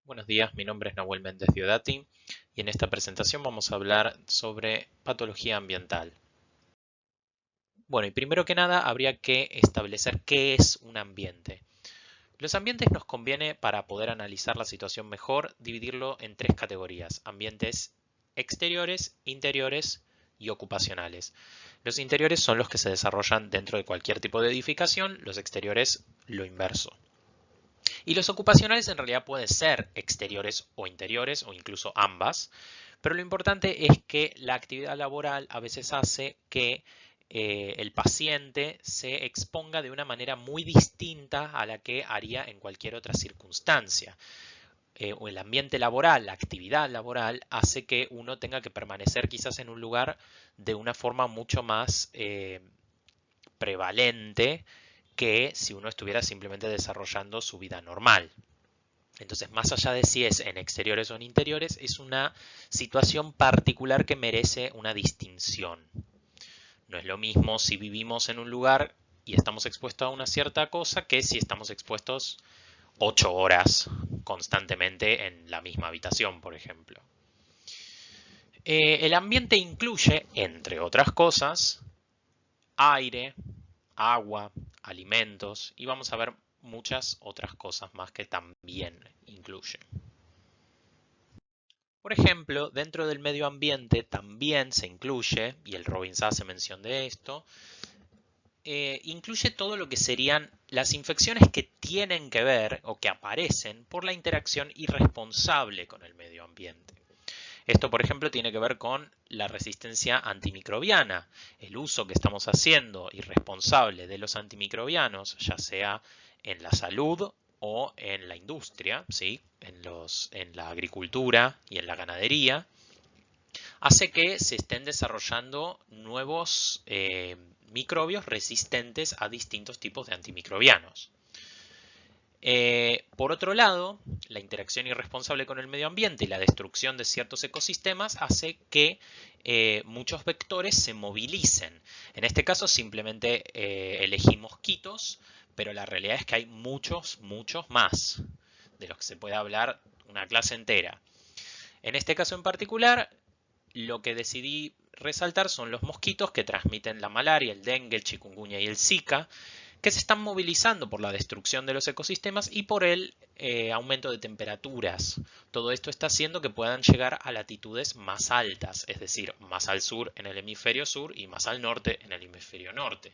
Buenos días, mi nombre es Nahuel Méndez Diodati y en esta presentación vamos a hablar sobre patología ambiental. Bueno, y primero que nada habría que establecer qué es un ambiente. Los ambientes nos conviene, para poder analizar la situación mejor, dividirlo en tres categorías: ambientes exteriores, interiores y ocupacionales. Los interiores son los que se desarrollan dentro de cualquier tipo de edificación, los exteriores lo inverso. Y los ocupacionales en realidad pueden ser exteriores o interiores o incluso ambas, pero lo importante es que la actividad laboral a veces hace que el paciente se exponga de una manera muy distinta a la que haría en cualquier otra circunstancia. O el ambiente laboral, la actividad laboral, hace que uno tenga que permanecer quizás en un lugar de una forma mucho más prevalente que si uno estuviera simplemente desarrollando su vida normal. Entonces, más allá de si es en exteriores o en interiores, es una situación particular que merece una distinción. No es lo mismo si vivimos en un lugar y estamos expuestos a una cierta cosa que si estamos expuestos 8 horas constantemente en la misma habitación, por ejemplo. El ambiente incluye, entre otras cosas, aire, agua, alimentos y vamos a ver muchas otras cosas más que también incluye. Por ejemplo, dentro del medio ambiente también se incluye, y el Robbins hace mención de esto, incluye todo lo que serían las infecciones que tienen que ver o que aparecen por la interacción irresponsable con el medio ambiente. Esto, por ejemplo, tiene que ver con la resistencia antimicrobiana, el uso que estamos haciendo irresponsable de los antimicrobianos, ya sea en la salud o en la industria, ¿sí? en la agricultura y en la ganadería, hace que se estén desarrollando nuevos microbios resistentes a distintos tipos de antimicrobianos. Por otro lado, la interacción irresponsable con el medio ambiente y la destrucción de ciertos ecosistemas hace que muchos vectores se movilicen. En este caso simplemente elegí mosquitos, pero la realidad es que hay muchos más, de los que se puede hablar una clase entera. En este caso en particular, lo que decidí resaltar son los mosquitos que transmiten la malaria, el dengue, el chikungunya y el zika, que se están movilizando por la destrucción de los ecosistemas y por el aumento de temperaturas. Todo esto está haciendo que puedan llegar a latitudes más altas, es decir, más al sur en el hemisferio sur y más al norte en el hemisferio norte.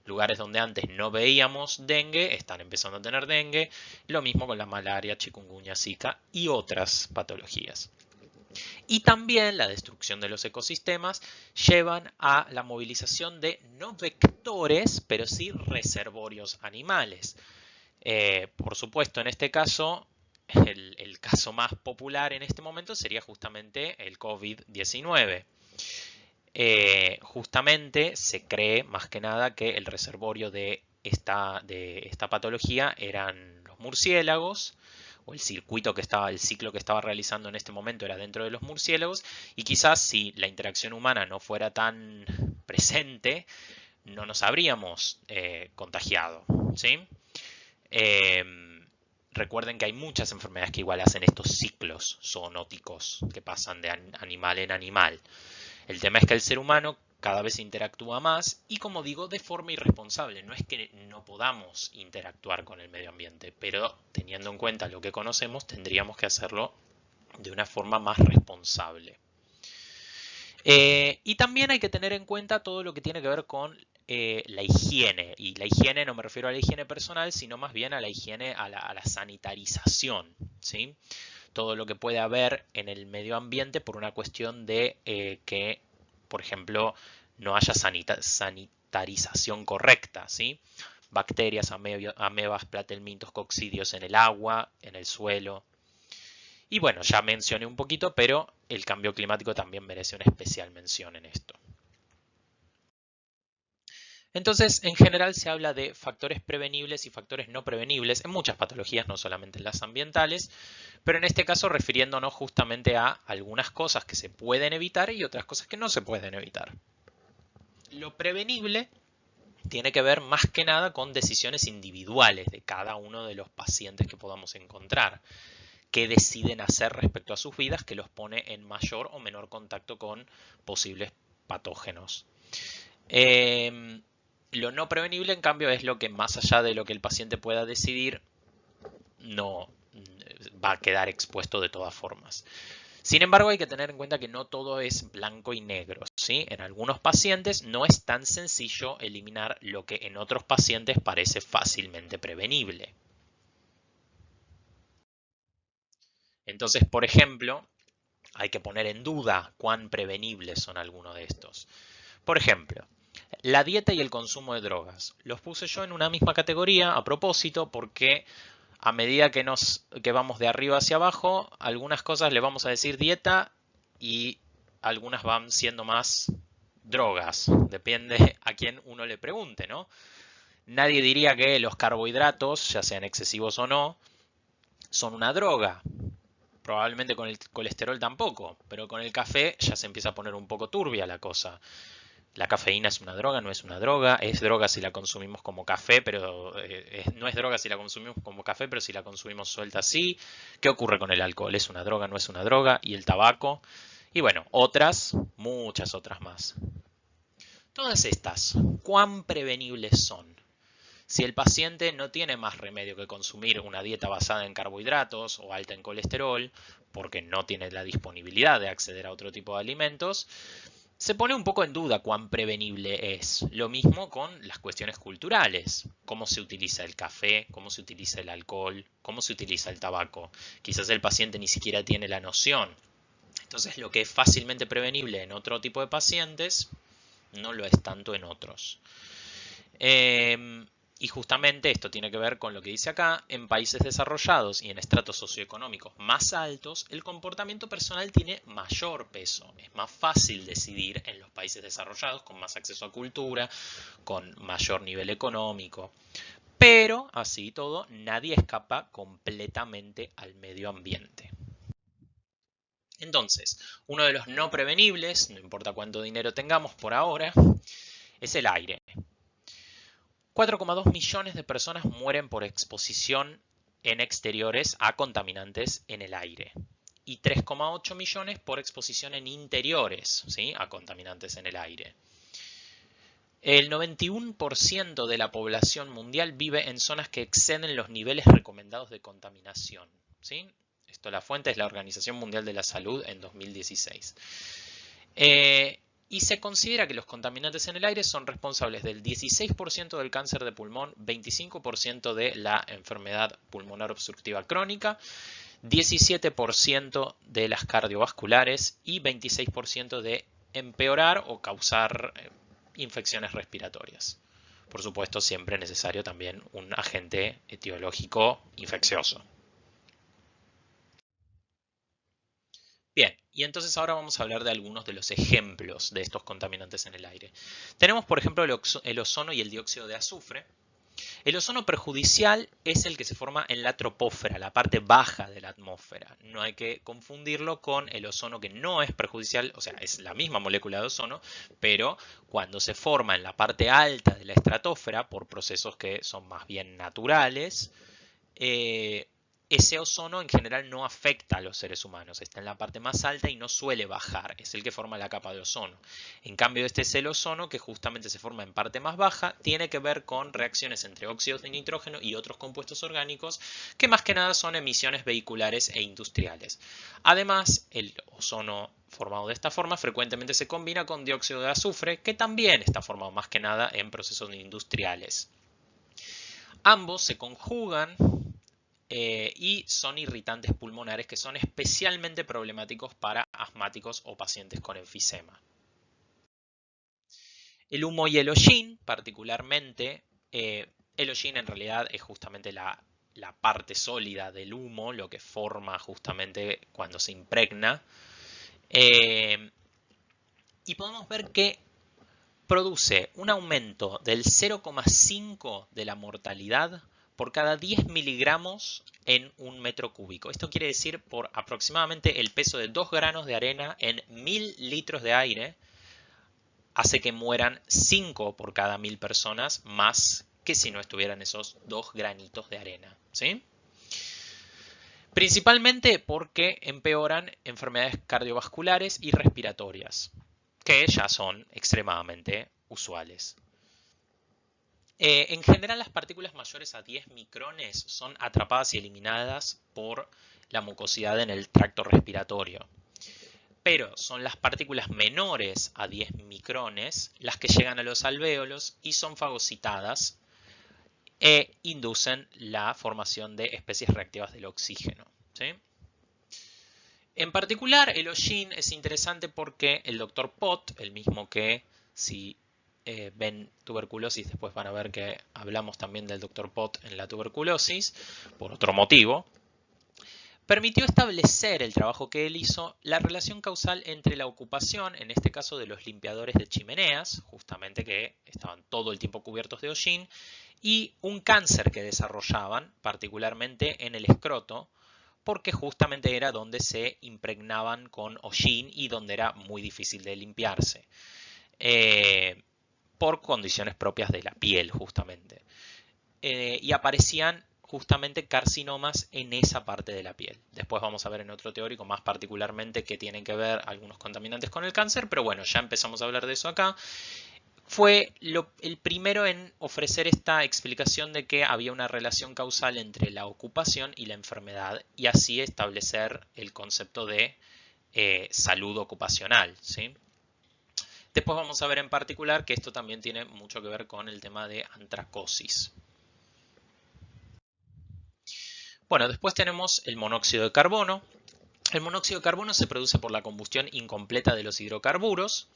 Lugares donde antes no veíamos dengue están empezando a tener dengue, lo mismo con la malaria, chikungunya, zika y otras patologías. Y también la destrucción de los ecosistemas llevan a la movilización de no vectores, pero sí reservorios animales. Por supuesto, en este caso, el caso más popular en este momento sería justamente el COVID-19. Justamente se cree más que nada que el reservorio de esta patología eran los murciélagos, o el ciclo que estaba realizando en este momento era dentro de los murciélagos, y quizás si la interacción humana no fuera tan presente, no nos habríamos contagiado, ¿sí? Eh, Recuerden que hay muchas enfermedades que igual hacen estos ciclos zoonóticos que pasan de animal en animal. El tema es que el ser humano cada vez interactúa más y, como digo, de forma irresponsable. No es que no podamos interactuar con el medio ambiente, pero teniendo en cuenta lo que conocemos, tendríamos que hacerlo de una forma más responsable. Y también hay que tener en cuenta todo lo que tiene que ver con la higiene. Y la higiene no me refiero a la higiene personal, sino más bien a la higiene, a la sanitarización, ¿sí? Todo lo que puede haber en el medio ambiente por una cuestión de que, por ejemplo, no haya sanitarización correcta, ¿sí? Bacterias, amebas, platelmintos, coccidios en el agua, en el suelo. Y bueno, ya mencioné un poquito, pero el cambio climático también merece una especial mención en esto. Entonces, en general se habla de factores prevenibles y factores no prevenibles en muchas patologías, no solamente en las ambientales, pero en este caso refiriéndonos justamente a algunas cosas que se pueden evitar y otras cosas que no se pueden evitar. Lo prevenible tiene que ver más que nada con decisiones individuales de cada uno de los pacientes que podamos encontrar. qué deciden hacer respecto a sus vidas que los pone en mayor o menor contacto con posibles patógenos. Lo no prevenible, en cambio, es lo que más allá de lo que el paciente pueda decidir, no va a quedar expuesto de todas formas. Sin embargo, hay que tener en cuenta que no todo es blanco y negro, ¿sí? En algunos pacientes no es tan sencillo eliminar lo que en otros pacientes parece fácilmente prevenible. Entonces, por ejemplo, hay que poner en duda cuán prevenibles son algunos de estos. Por ejemplo, la dieta y el consumo de drogas. Los puse yo en una misma categoría a propósito porque a medida que vamos de arriba hacia abajo, algunas cosas le vamos a decir dieta y algunas van siendo más drogas. Depende a quién uno le pregunte, ¿no? Nadie diría que los carbohidratos, ya sean excesivos o no, son una droga. Probablemente con el colesterol tampoco, pero con el café ya se empieza a poner un poco turbia la cosa. La cafeína es una droga, no es una droga, es droga si la consumimos como café, pero no es droga si la consumimos como café, pero si la consumimos suelta sí. ¿Qué ocurre con el alcohol? ¿Es una droga, no es una droga? Y el tabaco. Y bueno, otras, muchas otras más. Todas estas, ¿cuán prevenibles son? Si el paciente no tiene más remedio que consumir una dieta basada en carbohidratos o alta en colesterol, porque no tiene la disponibilidad de acceder a otro tipo de alimentos, se pone un poco en duda cuán prevenible es. Lo mismo con las cuestiones culturales. Cómo se utiliza el café, cómo se utiliza el alcohol, cómo se utiliza el tabaco. Quizás el paciente ni siquiera tiene la noción. Entonces lo que es fácilmente prevenible en otro tipo de pacientes no lo es tanto en otros. Y justamente esto tiene que ver con lo que dice acá, en países desarrollados y en estratos socioeconómicos más altos, el comportamiento personal tiene mayor peso. Es más fácil decidir en los países desarrollados, con más acceso a cultura, con mayor nivel económico. Pero, así y todo, nadie escapa completamente al medio ambiente. Entonces, uno de los no prevenibles, no importa cuánto dinero tengamos por ahora, es el aire. 4,2 millones de personas mueren por exposición en exteriores a contaminantes en el aire y 3,8 millones por exposición en interiores, ¿sí?, a contaminantes en el aire. El 91% de la población mundial vive en zonas que exceden los niveles recomendados de contaminación, ¿sí? La fuente es la Organización Mundial de la Salud en 2016. Y se considera que los contaminantes en el aire son responsables del 16% del cáncer de pulmón, 25% de la enfermedad pulmonar obstructiva crónica, 17% de las cardiovasculares y 26% de empeorar o causar infecciones respiratorias. Por supuesto, siempre es necesario también un agente etiológico infeccioso. Bien, y entonces ahora vamos a hablar de algunos de los ejemplos de estos contaminantes en el aire. Tenemos, por ejemplo, el ozono y el dióxido de azufre. El ozono perjudicial es el que se forma en la troposfera, la parte baja de la atmósfera. No hay que confundirlo con el ozono que no es perjudicial, o sea, es la misma molécula de ozono, pero cuando se forma en la parte alta de la estratosfera, por procesos que son más bien naturales, ese ozono en general no afecta a los seres humanos, está en la parte más alta y no suele bajar, es el que forma la capa de ozono. En cambio, este es el ozono que justamente se forma en parte más baja, tiene que ver con reacciones entre óxidos de nitrógeno y otros compuestos orgánicos que más que nada son emisiones vehiculares e industriales. Además, el ozono formado de esta forma frecuentemente se combina con dióxido de azufre, que también está formado más que nada en procesos industriales. Ambos se conjugan y son irritantes pulmonares que son especialmente problemáticos para asmáticos o pacientes con enfisema. El humo y el hollín, particularmente, el hollín en realidad es justamente la parte sólida del humo, lo que forma justamente cuando se impregna. Y podemos ver que produce un aumento del 0,5 de la mortalidad por cada 10 miligramos en un metro cúbico. Esto quiere decir por aproximadamente el peso de 2 granos de arena en 1000 litros de aire, hace que mueran 5 por cada 1000 personas, más que si no estuvieran esos 2 granitos de arena, ¿sí? Principalmente porque empeoran enfermedades cardiovasculares y respiratorias, que ya son extremadamente usuales. En general, las partículas mayores a 10 micrones son atrapadas y eliminadas por la mucosidad en el tracto respiratorio. Pero son las partículas menores a 10 micrones las que llegan a los alvéolos y son fagocitadas e inducen la formación de especies reactivas del oxígeno, ¿sí? En particular, el hollín es interesante porque el Dr. Pott, el mismo que si ven tuberculosis, después van a ver que hablamos también del Dr. Pott en la tuberculosis, por otro motivo, permitió establecer el trabajo que él hizo, la relación causal entre la ocupación, en este caso de los limpiadores de chimeneas, justamente que estaban todo el tiempo cubiertos de hollín, y un cáncer que desarrollaban, particularmente en el escroto, porque justamente era donde se impregnaban con hollín y donde era muy difícil de limpiarse, por condiciones propias de la piel, justamente. Y aparecían justamente carcinomas en esa parte de la piel. Después vamos a ver en otro teórico más particularmente que tienen que ver algunos contaminantes con el cáncer, pero bueno, ya empezamos a hablar de eso acá. Fue el primero en ofrecer esta explicación de que había una relación causal entre la ocupación y la enfermedad y así establecer el concepto de salud ocupacional, ¿sí? Después vamos a ver en particular que esto también tiene mucho que ver con el tema de antracosis. Bueno, después tenemos el monóxido de carbono. El monóxido de carbono se produce por la combustión incompleta de los hidrocarburos.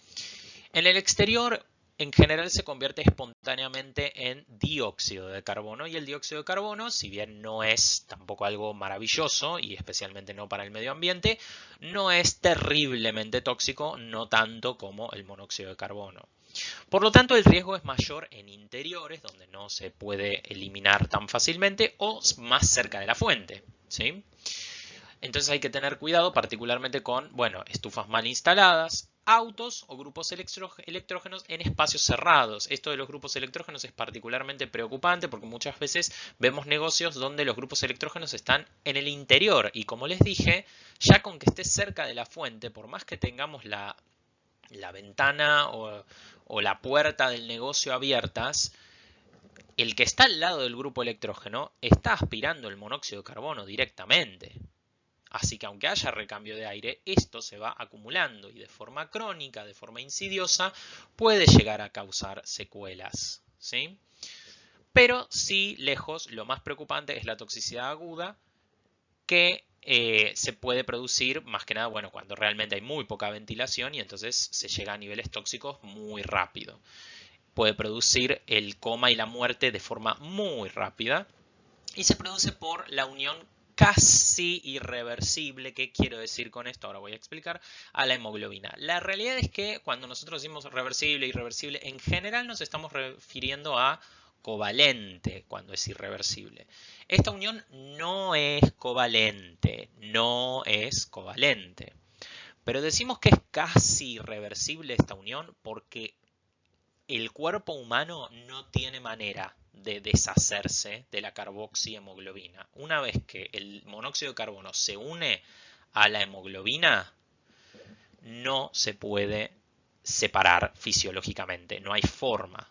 En el exterior, en general, se convierte espontáneamente en dióxido de carbono y el dióxido de carbono, si bien no es tampoco algo maravilloso y especialmente no para el medio ambiente, no es terriblemente tóxico, no tanto como el monóxido de carbono. Por lo tanto, el riesgo es mayor en interiores, donde no se puede eliminar tan fácilmente, o más cerca de la fuente, ¿sí? Entonces hay que tener cuidado particularmente con, bueno, estufas mal instaladas, autos o grupos electrógenos en espacios cerrados. Esto de los grupos electrógenos es particularmente preocupante porque muchas veces vemos negocios donde los grupos electrógenos están en el interior y como les dije, ya con que esté cerca de la fuente, por más que tengamos la ventana o la puerta del negocio abiertas, el que está al lado del grupo electrógeno está aspirando el monóxido de carbono directamente. Así que aunque haya recambio de aire, esto se va acumulando y de forma crónica, de forma insidiosa, puede llegar a causar secuelas, ¿sí? Pero sí, lejos, lo más preocupante es la toxicidad aguda que se puede producir más que nada, bueno, cuando realmente hay muy poca ventilación y entonces se llega a niveles tóxicos muy rápido. Puede producir el coma y la muerte de forma muy rápida y se produce por la unión casi irreversible. ¿Qué quiero decir con esto? Ahora voy a explicar. A la hemoglobina. La realidad es que cuando nosotros decimos reversible, irreversible, en general nos estamos refiriendo a covalente cuando es irreversible. Esta unión no es covalente, no es covalente. Pero decimos que es casi irreversible esta unión porque el cuerpo humano no tiene manera de deshacerse de la carboxihemoglobina. Una vez que el monóxido de carbono se une a la hemoglobina, no se puede separar fisiológicamente, no hay forma.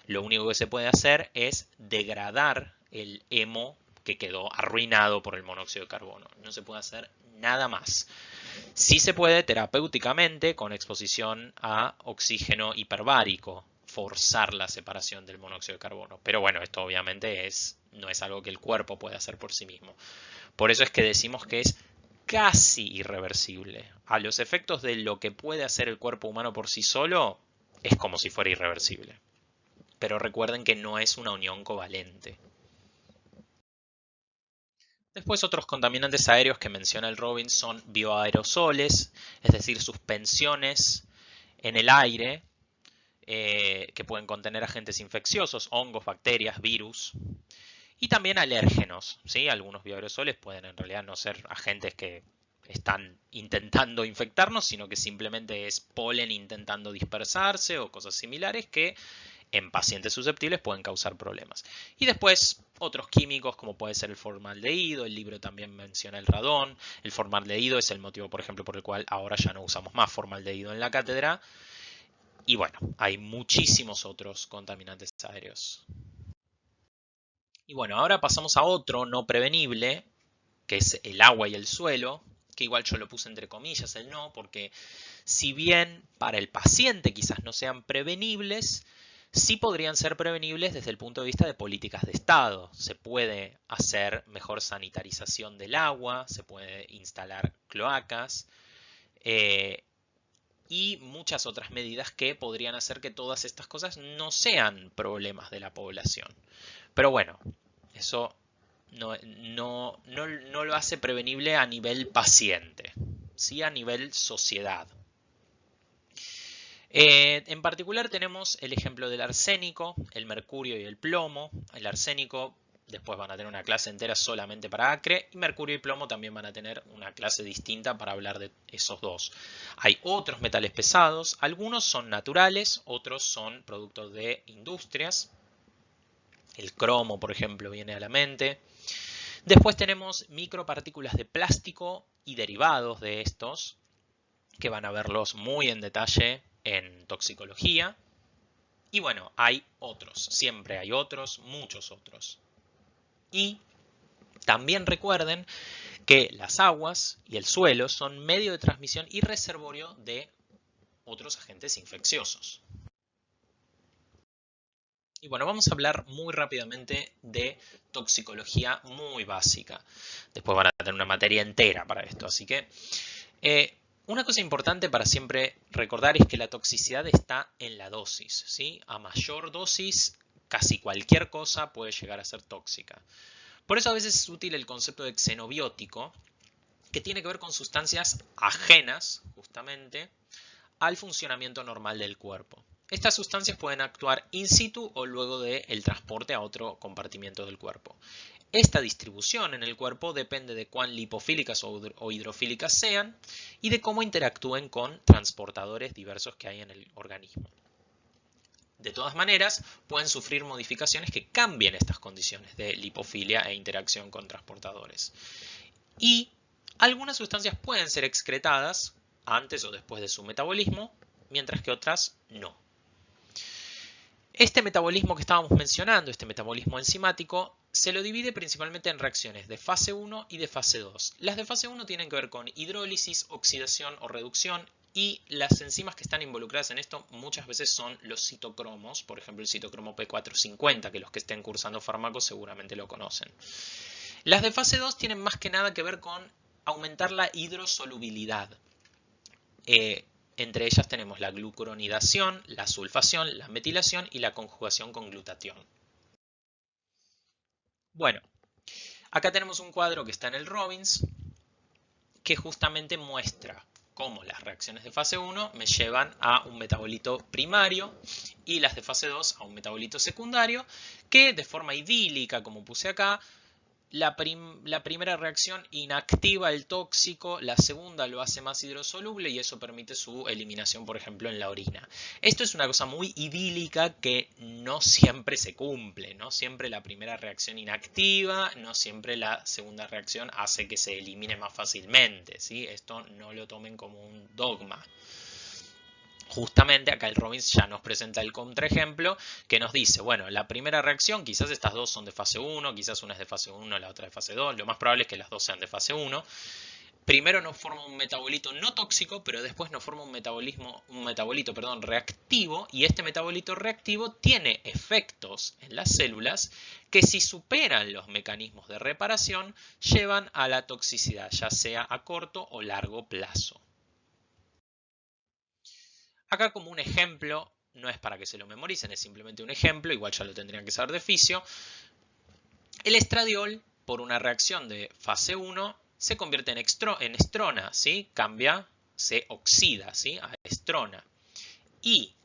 Lo único que se puede hacer es degradar el hemo que quedó arruinado por el monóxido de carbono. No se puede hacer nada más. Sí se puede terapéuticamente con exposición a oxígeno hiperbárico forzar la separación del monóxido de carbono. Pero bueno, esto obviamente no es algo que el cuerpo pueda hacer por sí mismo. Por eso es que decimos que es casi irreversible. A los efectos de lo que puede hacer el cuerpo humano por sí solo, es como si fuera irreversible. Pero recuerden que no es una unión covalente. Después otros contaminantes aéreos que menciona el Robin son bioaerosoles, es decir, suspensiones en el aire que pueden contener agentes infecciosos, hongos, bacterias, virus. Y también alérgenos, ¿sí? Algunos bioaerosoles pueden en realidad no ser agentes que están intentando infectarnos, sino que simplemente es polen intentando dispersarse o cosas similares que en pacientes susceptibles pueden causar problemas. Y después otros químicos como puede ser el formaldehído, el libro también menciona el radón. El formaldehído es el motivo, por ejemplo, por el cual ahora ya no usamos más formaldehído en la cátedra. Y bueno, hay muchísimos otros contaminantes aéreos. Y bueno, ahora pasamos a otro no prevenible, que es el agua y el suelo, que igual yo lo puse entre comillas el no, porque si bien para el paciente quizás no sean prevenibles, sí podrían ser prevenibles desde el punto de vista de políticas de Estado. Se puede hacer mejor sanitarización del agua, se puede instalar cloacas y muchas otras medidas que podrían hacer que todas estas cosas no sean problemas de la población. Pero bueno, eso no lo hace prevenible a nivel paciente, sí a nivel sociedad. En particular tenemos el ejemplo del arsénico, el mercurio y el plomo. El arsénico, después van a tener una clase entera solamente para acre, y mercurio y plomo también van a tener una clase distinta para hablar de esos dos. Hay otros metales pesados, algunos son naturales, otros son productos de industrias. El cromo, por ejemplo, viene a la mente. Después tenemos micropartículas de plástico y derivados de estos, que van a verlos muy en detalle en toxicología. Y bueno, hay otros, siempre hay otros, muchos otros. Y también recuerden que las aguas y el suelo son medio de transmisión y reservorio de otros agentes infecciosos. Y bueno, vamos a hablar muy rápidamente de toxicología muy básica. Después van a tener una materia entera para esto, así que una cosa importante para siempre recordar es que la toxicidad está en la dosis, ¿sí? A mayor dosis, casi cualquier cosa puede llegar a ser tóxica. Por eso a veces es útil el concepto de xenobiótico, que tiene que ver con sustancias ajenas, justamente, al funcionamiento normal del cuerpo. Estas sustancias pueden actuar in situ o luego del transporte a otro compartimiento del cuerpo. Esta distribución en el cuerpo depende de cuán lipofílicas o hidrofílicas sean y de cómo interactúen con transportadores diversos que hay en el organismo. De todas maneras, pueden sufrir modificaciones que cambien estas condiciones de lipofilia e interacción con transportadores. Y algunas sustancias pueden ser excretadas antes o después de su metabolismo, mientras que otras no. Este metabolismo que estábamos mencionando, este metabolismo enzimático, se lo divide principalmente en reacciones de fase 1 y de fase 2. Las de fase 1 tienen que ver con hidrólisis, oxidación o reducción, y las enzimas que están involucradas en esto muchas veces son los citocromos, por ejemplo el citocromo P450, que los que estén cursando fármacos seguramente lo conocen. Las de fase 2 tienen más que nada que ver con aumentar la hidrosolubilidad. Entre ellas tenemos la glucuronidación, la sulfación, la metilación y la conjugación con glutatión. Bueno, acá tenemos un cuadro que está en el Robbins que justamente muestra cómo las reacciones de fase 1 me llevan a un metabolito primario y las de fase 2 a un metabolito secundario que de forma idílica, como puse acá, la primera reacción inactiva el tóxico, la segunda lo hace más hidrosoluble y eso permite su eliminación, por ejemplo, en la orina. Esto es una cosa muy idílica que no siempre se cumple, no siempre la primera reacción inactiva, no siempre la segunda reacción hace que se elimine más fácilmente, ¿sí? Esto no lo tomen como un dogma. Justamente acá el Robbins ya nos presenta el contraejemplo que nos dice, bueno, la primera reacción, quizás estas dos son de fase 1, quizás una es de fase 1, la otra de fase 2, lo más probable es que las dos sean de fase 1. Primero nos forma un metabolito no tóxico, pero después nos forma un metabolito reactivo, y este metabolito reactivo tiene efectos en las células que si superan los mecanismos de reparación llevan a la toxicidad, ya sea a corto o largo plazo. Acá como un ejemplo, no es para que se lo memoricen, es simplemente un ejemplo, igual ya lo tendrían que saber de fisio. El estradiol, por una reacción de fase 1, se convierte en estrona, ¿sí? Cambia, se oxida, ¿sí? A estrona. Y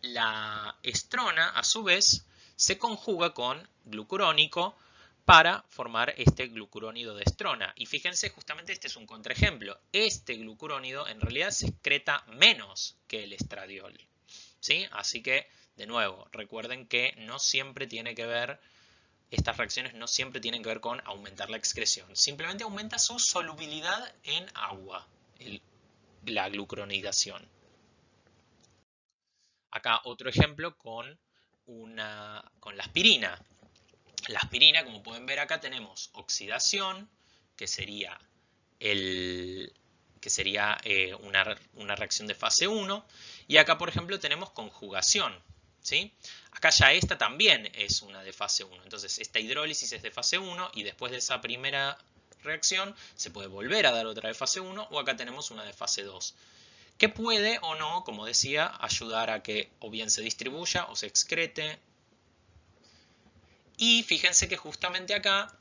la estrona, a su vez, se conjuga con glucurónico para formar este glucurónido de estrona. Y fíjense, justamente este es un contraejemplo. Este glucurónido en realidad se excreta menos que el estradiol, ¿sí? Así que De nuevo, recuerden que no siempre tiene que ver, estas reacciones no siempre tienen que ver con aumentar la excreción. Simplemente aumenta su solubilidad en agua, la glucuronidación. Acá otro ejemplo con la aspirina. La aspirina, como pueden ver acá, tenemos oxidación, que sería, una reacción de fase 1. Y acá, por ejemplo, tenemos conjugación. ¿Sí? Acá ya esta también es una de fase 1. Entonces, esta hidrólisis es de fase 1 y después de esa primera reacción se puede volver a dar otra de fase 1 o acá tenemos una de fase 2. Que puede o no, como decía, ayudar a que o bien se distribuya o se excrete. Y fíjense que justamente acá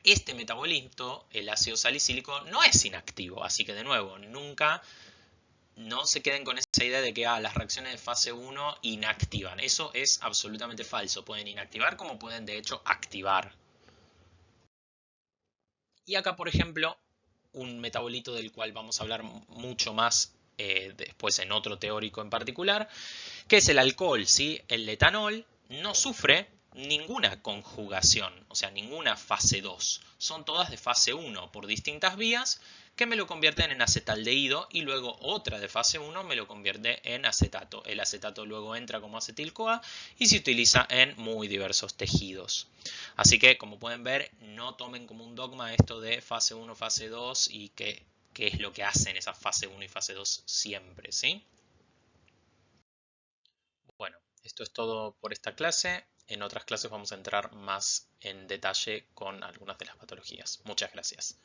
este metabolito, el ácido salicílico, no es inactivo. Así que de nuevo, nunca no se queden con esa idea de que las reacciones de fase 1 inactivan. Eso es absolutamente falso. Pueden inactivar como pueden de hecho activar. Y acá, por ejemplo, un metabolito del cual vamos a hablar mucho más después en otro teórico en particular, que es el alcohol. ¿Sí? El etanol no sufre ninguna conjugación, o sea, ninguna fase 2. Son todas de fase 1 por distintas vías que me lo convierten en acetaldehído y luego otra de fase 1 me lo convierte en acetato. El acetato luego entra como acetil-CoA y se utiliza en muy diversos tejidos. Así que, como pueden ver, no tomen como un dogma esto de fase 1, fase 2 y qué es lo que hacen esa fase 1 y fase 2 siempre, ¿sí? Bueno, esto es todo por esta clase. En otras clases vamos a entrar más en detalle con algunas de las patologías. Muchas gracias.